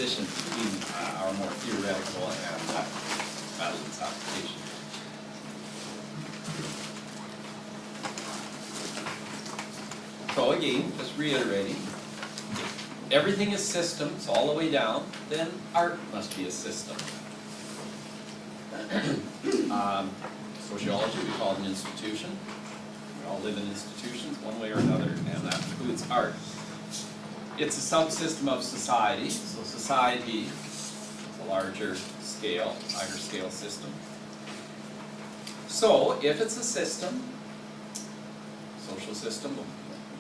transition between our more theoretical and Madeline's application. So again, just reiterating, if everything is systems all the way down, then art must be a system. Sociology, we call it an institution. We all live in institutions one way or another, and that includes art. It's a subsystem of society, so society is a larger scale, higher scale system. So if it's a system, social system,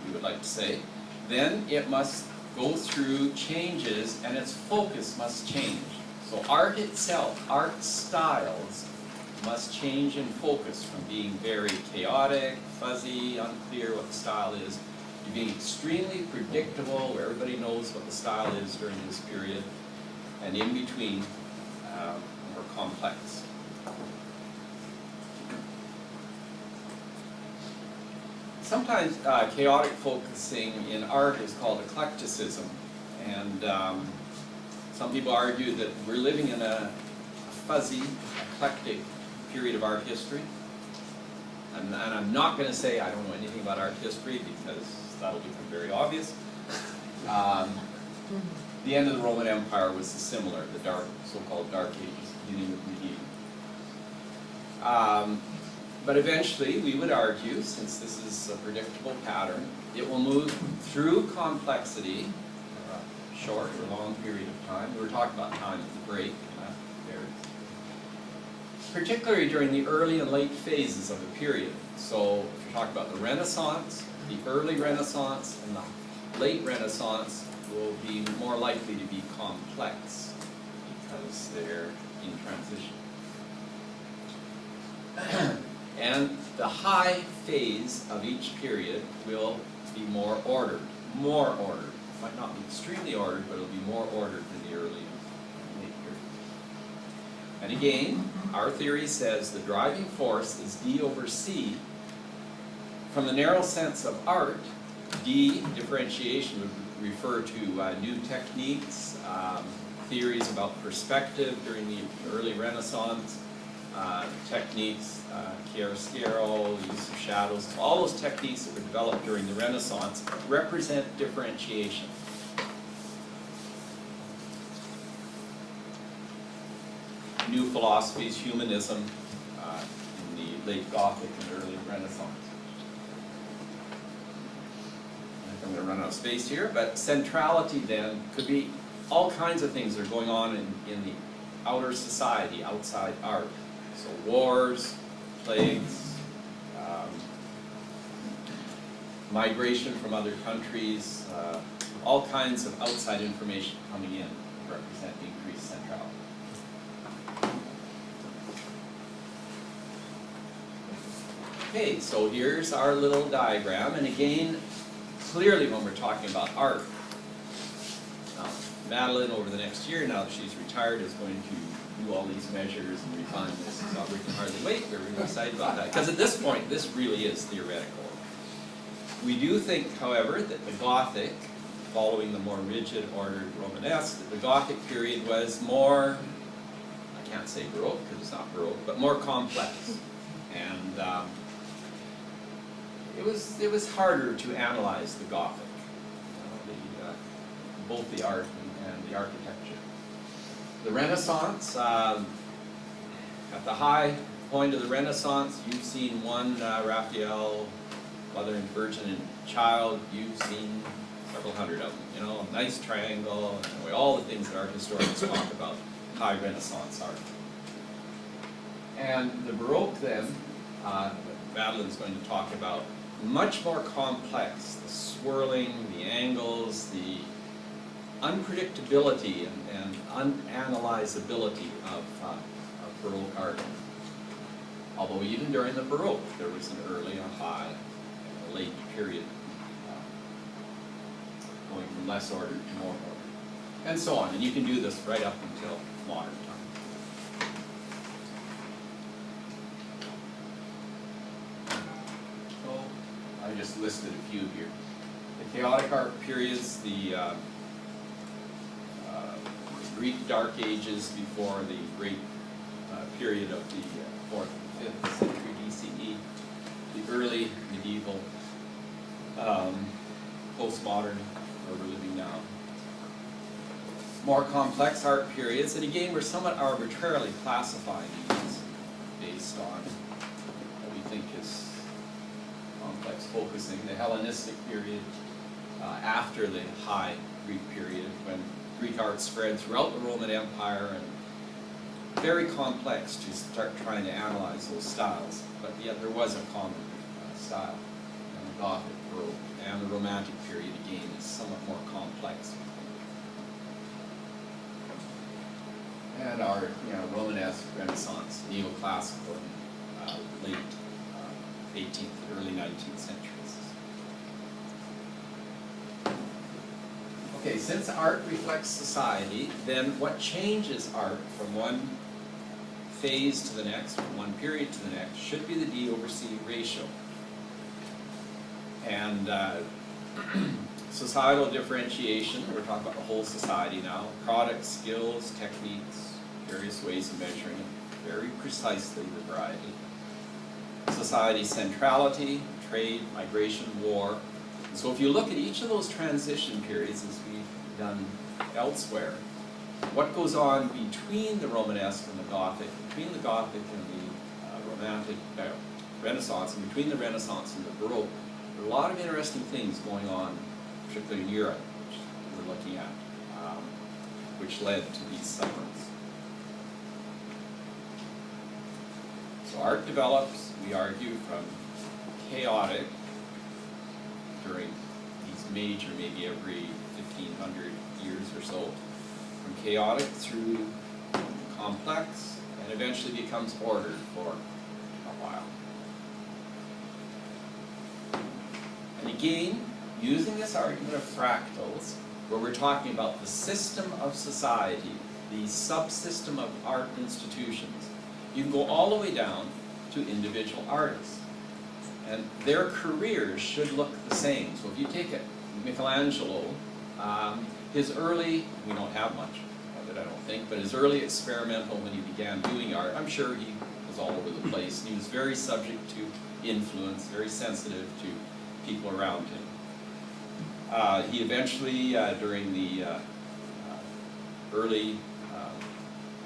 we would like to say, then it must go through changes and its focus must change. So art itself, art styles, must change in focus from being very chaotic, fuzzy, unclear what the style is, to being extremely predictable, where everybody knows what the style is during this period, and in between, more complex. Sometimes chaotic focusing in art is called eclecticism, and some people argue that we're living in a fuzzy, eclectic period of art history. And I'm not going to say I don't know anything about art history because that'll become very obvious. The end of the Roman Empire was similar, the so-called Dark Ages, beginning with medieval. But eventually, we would argue, since this is a predictable pattern, it will move through complexity for a short or long period of time. We were talking about time at the break. Particularly during the early and late phases of a period. So if you're talking about the Renaissance, the early Renaissance and the late Renaissance will be more likely to be complex because they're in transition. And the high phase of each period will be more ordered. More ordered. It might not be extremely ordered, but it'll be more ordered than the early and late period. And again, our theory says the driving force is D over C. From the narrow sense of art, D, differentiation, would refer to new techniques, theories about perspective during the early Renaissance, techniques, chiaroscuro, use of shadows, all those techniques that were developed during the Renaissance represent differentiation. New philosophies, humanism, in the late Gothic and early Renaissance. I'm going to run out of space here, but centrality then could be all kinds of things that are going on in the outer society, outside art. So wars, plagues, migration from other countries, all kinds of outside information coming in represent increased centrality. Okay, so here's our little diagram, and again, clearly when we're talking about art, now, Madeline over the next year, now that she's retired, is going to do all these measures and refine this, so we can hardly wait. We're really excited about that, because at this point, this really is theoretical. We do think, however, that the Gothic, following the more rigid, ordered Romanesque, that the Gothic period was more, I can't say Baroque, because it's not Baroque, but more complex. And it was harder to analyze the Gothic, both the art and the architecture. The Renaissance, at the high point of the Renaissance, you've seen one Raphael, Mother and Virgin and Child. You've seen several hundred of them. You know, a nice triangle, anyway, all the things that art historians talk about high Renaissance art. And the Baroque then, Madeline's going to talk about, much more complex, the swirling, the angles, the unpredictability and unanalyzability of Baroque art. Although even during the Baroque, there was an early, a high, and a late period, going from less ordered to more ordered, and so on. And you can do this right up until modern time. I just listed a few here. The chaotic art periods, the Greek Dark Ages before the great period of the 4th and 5th century BCE, the early medieval, postmodern, where we're living now. More complex art periods, and again, we're somewhat arbitrarily classifying these based on what we think is complex focusing. The Hellenistic period, after the High Greek period, when Greek art spread throughout the Roman Empire, and very complex to start trying to analyze those styles, but yet there was a common style. And the Gothic, Baroque, and the Romantic period, again, is somewhat more complex. And our Romanesque, Renaissance, Neoclassical, late 18th, early 19th centuries. Okay, since art reflects society, then what changes art from one phase to the next, from one period to the next, should be the D/C ratio. And societal differentiation, we're talking about the whole society now, products, skills, techniques, various ways of measuring it, very precisely the variety. Society centrality, trade, migration, war. So if you look at each of those transition periods, as we've done elsewhere, what goes on between the Romanesque and the Gothic, between the Gothic and the Romantic, Renaissance, and between the Renaissance and the Baroque, there are a lot of interesting things going on, particularly in Europe, which we're looking at, which led to these cycles. So art develops, we argue, from chaotic during these major, maybe every 1,500 years or so, from chaotic through complex, and eventually becomes ordered for a while. And again, using this argument of fractals, where we're talking about the system of society, the subsystem of art institutions, you can go all the way down to individual artists. And their careers should look the same. So if you take it, Michelangelo, his early, we don't have much of it, I don't think, but his early experimental when he began doing art, I'm sure he was all over the place. And he was very subject to influence, very sensitive to people around him. He eventually, during the early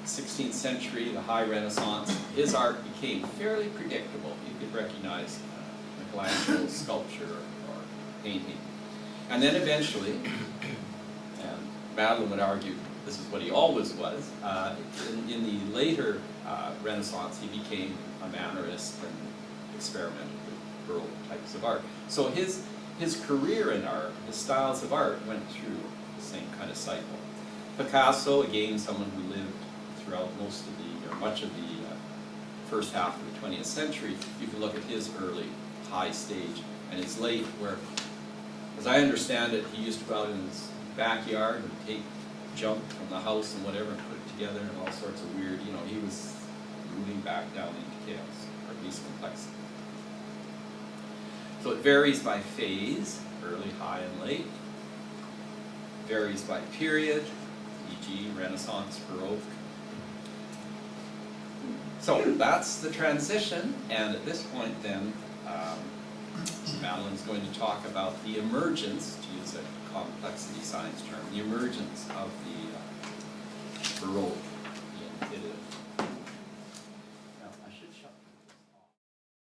16th century, the High Renaissance, his art became fairly predictable. You could recognize Michelangelo's sculpture or painting. And then eventually, and Madeline would argue this is what he always was, in the later Renaissance he became a mannerist and experimented with Baroque types of art. So his career in art, his styles of art went through the same kind of cycle. Picasso, again, someone who lived throughout most of the, or much of the first half of the 20th century, you can look at his early high stage and his late, where, as I understand it, he used to go out in his backyard and take junk from the house and whatever and put it together and all sorts of weird, he was moving back down into chaos, or at least complexity. So it varies by phase, early, high, and late. Varies by period, e.g. Renaissance, Baroque. So that's the transition, and at this point then, Madeline's going to talk about the emergence, to use a complexity science term, the emergence of the Baroque, the